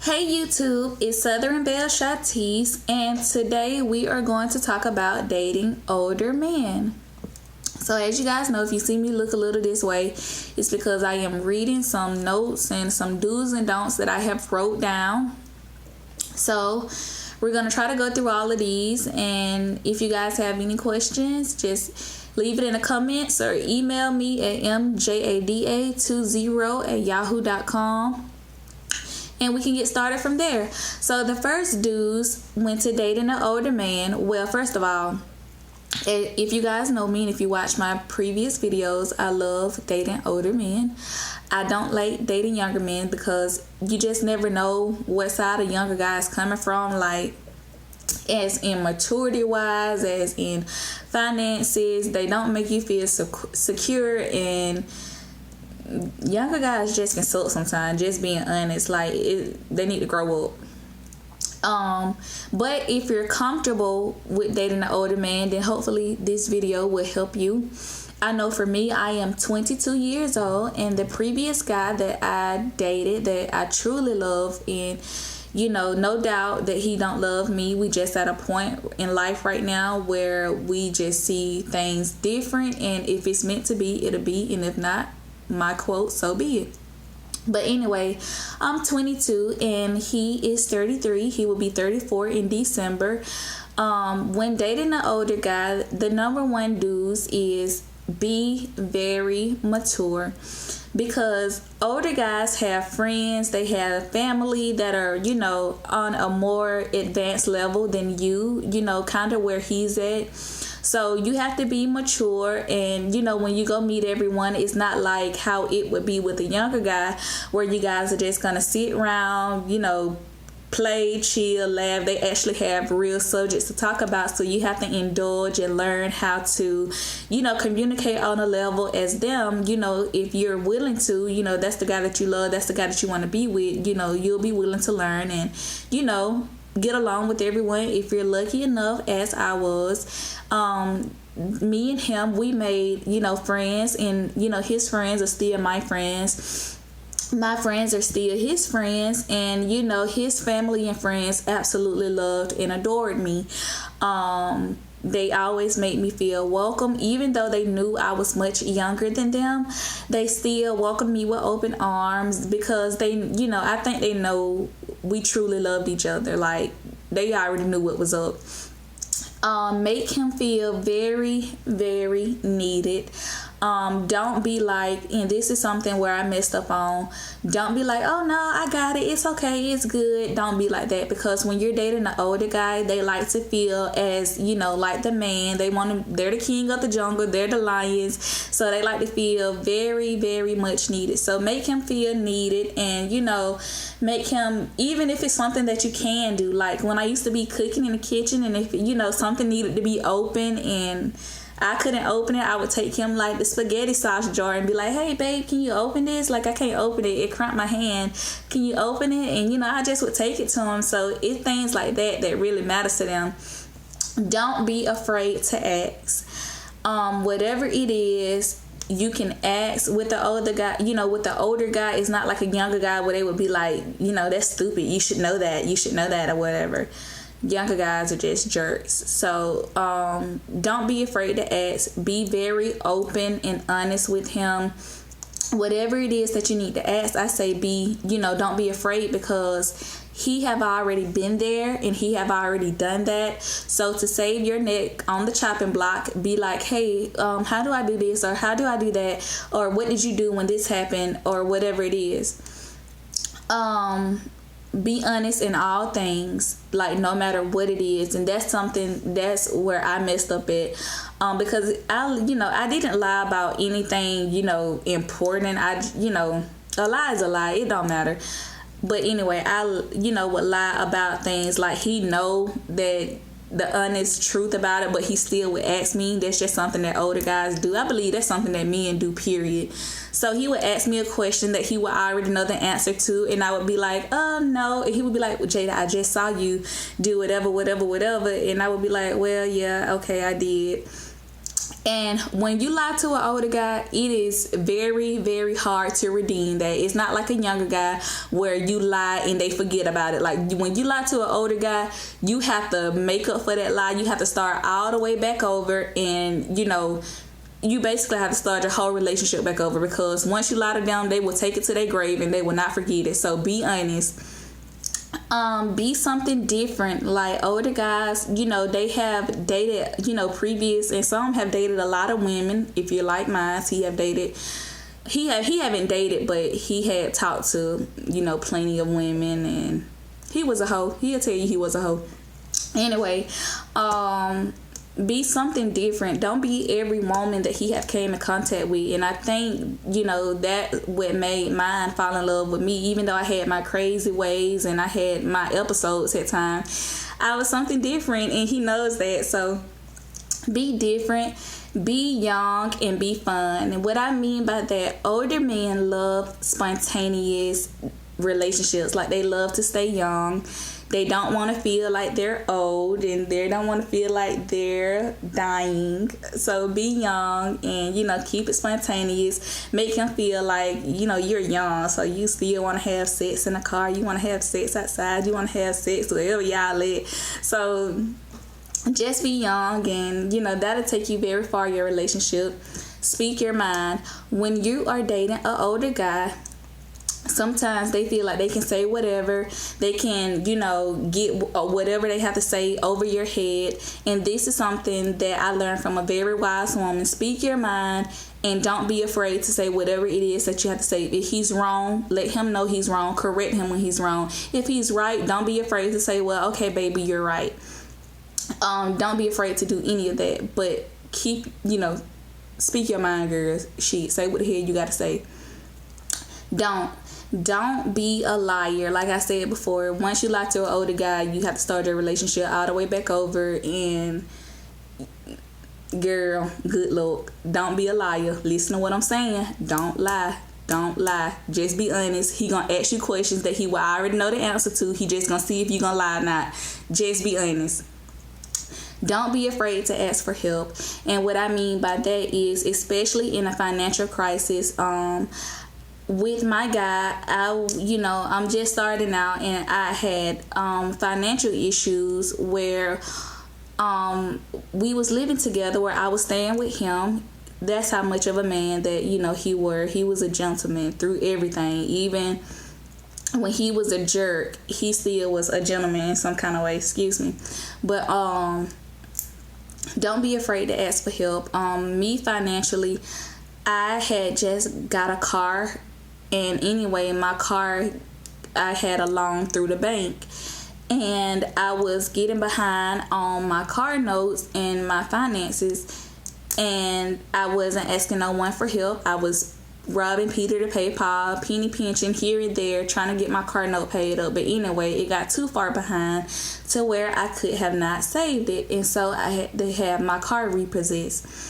Hey YouTube, it's Southern Belle Shatis, and today we are going to talk about dating older men. So as you guys know, if you see me look a little this way, it's because I am reading some notes and some do's and don'ts that I have wrote down. So we're going to try to go through all of these, and if you guys have any questions, just leave it in the comments or email me at mjada20@yahoo.com. And we can get started from there. So the first dues went to dating an older man. Well, first of all, if you guys know me and if you watch my previous videos, I love dating older men. I don't like dating younger men because you just never know what side a younger guy is coming from, like as in maturity wise, as in finances. They don't make you feel secure, and younger guys just can suck sometimes, just being honest. Like they need to grow up. But if you're comfortable with dating an older man, then hopefully this video will help you. I know for me, I am 22 years old, and the previous guy that I dated, that I truly love, and no doubt that he don't love me. We just at a point in life right now where we just see things different, and if it's meant to be, it'll be, and if not, my quote, so be it. But anyway, I'm 22 and he is 33. He will be 34 in December. When dating an older guy, the number one dues is be very mature, because older guys have friends, they have family that are, on a more advanced level than you, kind of where he's at. So you have to be mature, and when you go meet everyone, it's not like how it would be with a younger guy where you guys are just gonna sit around, play, chill, laugh. They actually have real subjects to talk about, so you have to indulge and learn how to communicate on a level as them. If you're willing to, that's the guy that you love, that's the guy that you want to be with, you'll be willing to learn and get along with everyone if you're lucky enough, as I was. Me and him, we made friends, and his friends are still my friends. My friends are still his friends, and his family and friends absolutely loved and adored me. They always made me feel welcome, even though they knew I was much younger than them. They still welcomed me with open arms because they, I think they know we truly loved each other. Like, they already knew what was up. Make him feel very, very needed. Don't be like, and this is something where I messed up on, don't be like, oh no, I got it, it's okay, it's good. Don't be like that, because when you're dating an older guy, they like to feel as, like the man. They're the king of the jungle, they're the lions, so they like to feel very, very much needed. So make him feel needed, and make him, even if it's something that you can do, like when I used to be cooking in the kitchen, and if something needed to be open and I couldn't open it, I would take him like the spaghetti sauce jar and be like, hey babe, can you open this? Like, I can't open it, it cramped my hand, can you open it? And I just would take it to him. So it's things like that that really matters to them. Don't be afraid to ask. Whatever it is, you can ask. With the older guy, with the older guy, it's not like a younger guy where they would be like, that's stupid, you should know that, or whatever. Younger guys are just jerks. So don't be afraid to ask. Be very open and honest with him. Whatever it is that you need to ask, I say don't be afraid, because he have already been there and he have already done that. So to save your neck on the chopping block, be like, hey, how do I do this, or how do I do that, or what did you do when this happened, or whatever it is. Be honest in all things, like no matter what it is. And that's where I messed up at, because I didn't lie about anything important. A lie is a lie, it don't matter. But anyway, I would lie about things like he know that the honest truth about it, but he still would ask me. That's just something that older guys do. I believe that's something that men do, period. So he would ask me a question that he would already know the answer to, and I would be like, no. And he would be like, well, Jada, I just saw you do whatever. And I would be like, well, yeah, okay, I did. And when you lie to an older guy, it is very, very hard to redeem that. It's not like a younger guy where you lie and they forget about it. Like when you lie to an older guy, you have to make up for that lie. You have to start all the way back over, and you basically have to start your whole relationship back over, because once you lie to them, they will take it to their grave and they will not forget it. So be honest. Be something different. Like older guys, they have dated, previous, and some have dated a lot of women. If you're like mine, he haven't dated, but he had talked to, plenty of women, and he was a hoe. He'll tell you he was a hoe. Anyway, be something different. Don't be every woman that he have came in contact with. And I think, that what made mine fall in love with me, even though I had my crazy ways and I had my episodes at times, I was something different, and he knows that. So be different, be young, and be fun. And what I mean by that, older men love spontaneous relationships. Like they love to stay young. They don't want to feel like they're old, and they don't want to feel like they're dying. So be young and, keep it spontaneous. Make him feel like, you're young. So you still want to have sex in the car. You want to have sex outside. You want to have sex wherever y'all at. So just be young, and, that'll take you very far in your relationship. Speak your mind. When you are dating an older guy, sometimes they feel like they can say whatever. They can, get whatever they have to say over your head. And this is something that I learned from a very wise woman. Speak your mind, and don't be afraid to say whatever it is that you have to say. If he's wrong, let him know he's wrong. Correct him when he's wrong. If he's right, don't be afraid to say, well, okay, baby, you're right. Don't be afraid to do any of that. But keep, speak your mind, girls. Say what the hell you got to say. Don't be a liar. Like I said before, once you lie to an older guy, you have to start your relationship all the way back over. And girl, good luck. Don't be a liar. Listen to what I'm saying. Don't lie. Don't lie. Just be honest. He gonna ask you questions that he will already know the answer to. He just gonna see if you gonna lie or not. Just be honest. Don't be afraid to ask for help. And what I mean by that is, especially in a financial crisis, with my guy, I'm just starting out, and I had financial issues where we was living together, where I was staying with him. That's how much of a man that he was a gentleman through everything. Even when he was a jerk, he still was a gentleman in some kind of way. Excuse me. But don't be afraid to ask for help. Me financially, I had just got a car. And anyway, my car, I had a loan through the bank, and I was getting behind on my car notes and my finances, and I wasn't asking no one for help. I was robbing Peter to pay Paul, penny pinching here and there, trying to get my car note paid up. But anyway, it got too far behind to where I could have not saved it, and so I had to have my car repossessed.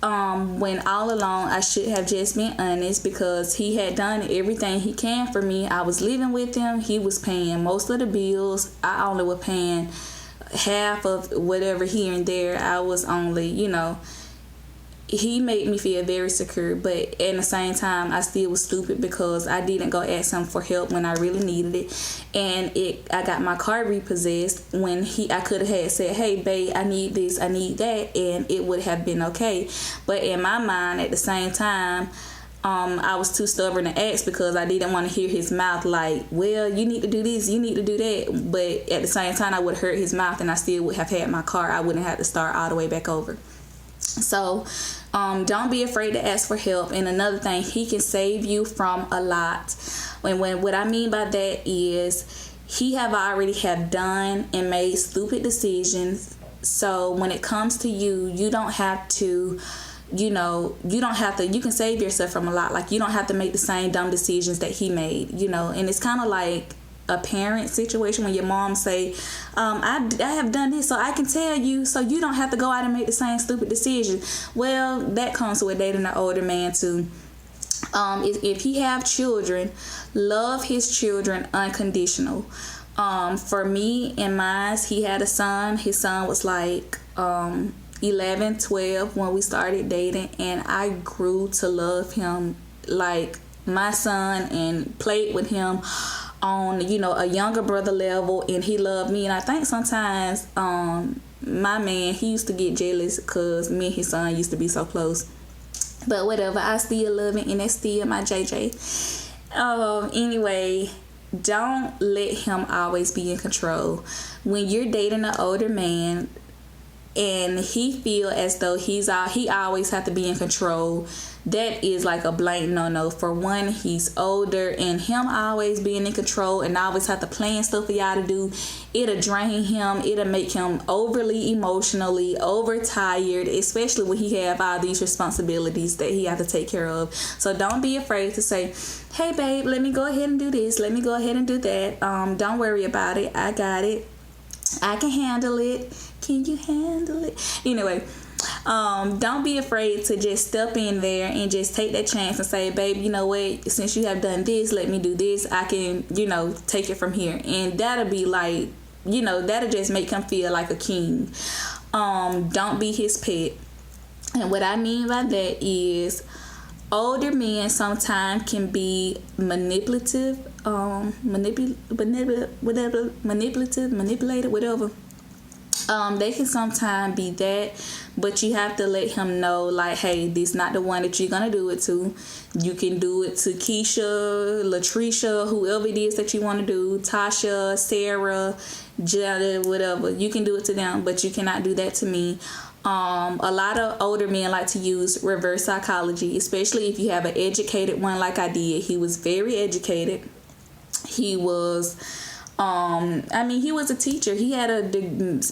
When all along I should have just been honest, because he had done everything he can for me. I was living with him. He was paying most of the bills. I only was paying half of whatever here and there. I was only, he made me feel very secure, but at the same time, I still was stupid because I didn't go ask him for help when I really needed it. And I got my car repossessed when I could have had said, hey, babe, I need this, I need that, and it would have been okay. But in my mind, at the same time, I was too stubborn to ask, because I didn't want to hear his mouth like, well, you need to do this, you need to do that. But at the same time, I would have hurt his mouth, and I still would have had my car. I wouldn't have to start all the way back over. So don't be afraid to ask for help. And another thing, he can save you from a lot. When what I mean by that is, he have already have done and made stupid decisions. So when it comes to you, you don't have to, you can save yourself from a lot. Like, you don't have to make the same dumb decisions that he made, and it's kind of like a parent situation when your mom say, I have done this so I can tell you, so you don't have to go out and make the same stupid decision. Well, that comes with dating an older man too. If he have children, love his children unconditional. For me and mine, he had a son. His son was like 11, 12 when we started dating, and I grew to love him like my son and played with him on, you know, a younger brother level, and he loved me. And I think sometimes my man, he used to get jealous because me and his son used to be so close. But whatever, I still love it, and that's still my JJ. Anyway, don't let him always be in control. When you're dating an older man and he feel as though he always have to be in control, that is like a blatant no. For one, he's older, and him always being in control and always have to plan stuff for y'all to do, it'll drain him. It'll make him overly emotionally overtired, especially when he have all these responsibilities that he have to take care of. So don't be afraid to say, hey babe, let me go ahead and do this, let me go ahead and do that. Don't worry about it, I got it, I can handle it. Can you handle it? Anyway, don't be afraid to just step in there and just take that chance and say, babe, you know what, since you have done this, let me do this. I can, you know, take it from here. And that'll be like, you know, that'll just make him feel like a king. Don't be his pet. And what I mean by that is older men sometimes can be manipulative, manipulated, whatever. They can sometimes be that, but you have to let him know, like, hey, this not the one that you're gonna do it to. You can do it to Keisha, Latricia, whoever it is that you want to do, Tasha, Sarah, Jada, whatever. You can do it to them, but you cannot do that to me. A lot of older men like to use reverse psychology, especially if you have an educated one like I did. He was very educated. He was he was a teacher. He had a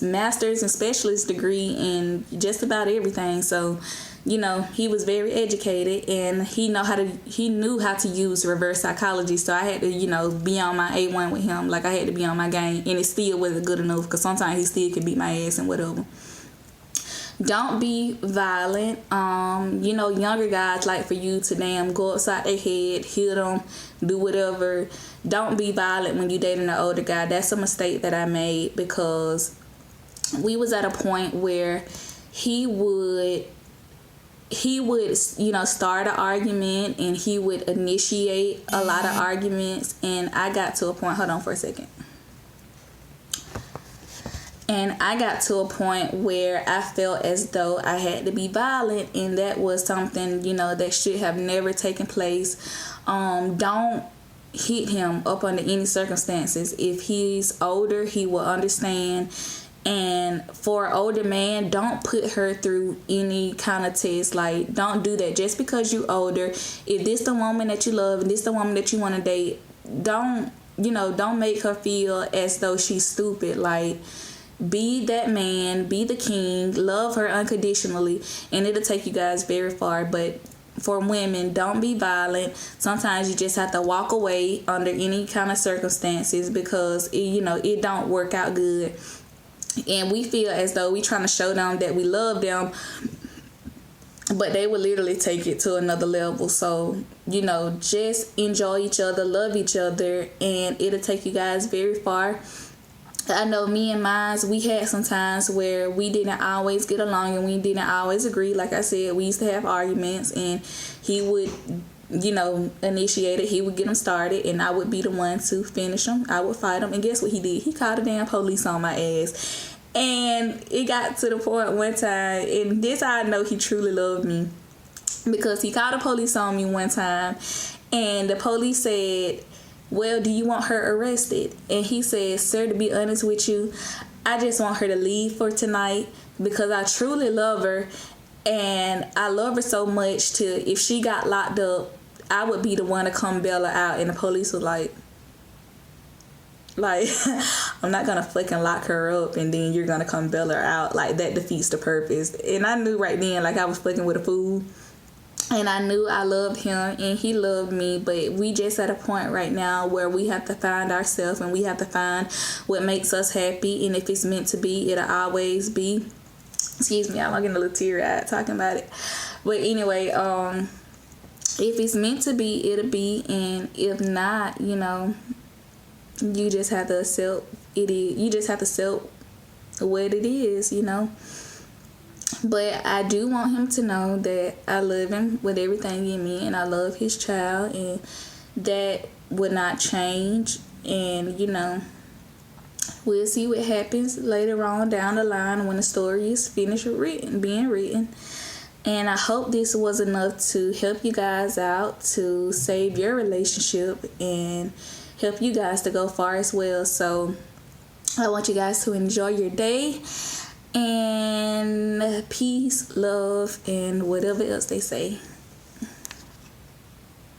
master's and specialist degree in just about everything. So, you know, he was very educated, and he knew how to use reverse psychology. So I had to, you know, be on my A1 with him. Like, I had to be on my game, and it still wasn't good enough because sometimes he still could beat my ass and whatever. Don't be violent. You know, younger guys like for you to go upside their head, hit them, do whatever. Don't be violent when you dating an older guy. That's a mistake that I made, because we was at a point where he would, you know, start an argument, and he would initiate a lot of arguments. And I got to a point, hold on for a second. And I got to a point where I felt as though I had to be violent, and that was something, you know, that should have never taken place. Don't hit him up under any circumstances. If he's older, he will understand. And for an older man, don't put her through any kind of test. Like, don't do that. Just because you're older, if this the woman that you love and this the woman that you want to date, don't make her feel as though she's stupid. Like, be that man, be the king, love her unconditionally, and it'll take you guys very far. But for women, don't be violent. Sometimes you just have to walk away under any kind of circumstances, because it don't work out good. And we feel as though we trying to show them that we love them, but they would literally take it to another level. So, just enjoy each other, love each other, and it'll take you guys very far. I know me and mine, we had some times where we didn't always get along and we didn't always agree. Like I said, we used to have arguments, and he would, initiate it. He would get them started, and I would be the one to finish them. I would fight him, and guess what he did? He called the damn police on my ass. And it got to the point one time, and this I know he truly loved me, because he called the police on me one time, and the police said, well, do you want her arrested? And he said, sir, to be honest with you, I just want her to leave for tonight, because I truly love her, and I love her so much to, if she got locked up, I would be the one to come bail her out. And the police was like, I'm not gonna fucking lock her up and then you're gonna come bail her out. Like, that defeats the purpose. And I knew right then, like, I was fucking with a fool. And I knew I loved him and he loved me, but we just at a point right now where we have to find ourselves, and we have to find what makes us happy. And if it's meant to be, it'll always be. Excuse me, I'm getting a little teary-eyed talking about it. But anyway, if it's meant to be, it'll be. And if not, you just have to accept it. You just have to accept what it is, But I do want him to know that I love him with everything in me, and I love his child, and that would not change. And we'll see what happens later on down the line when the story is finished being written. And I hope this was enough to help you guys out, to save your relationship and help you guys to go far as well. So I want you guys to enjoy your day, and peace, love, and whatever else they say.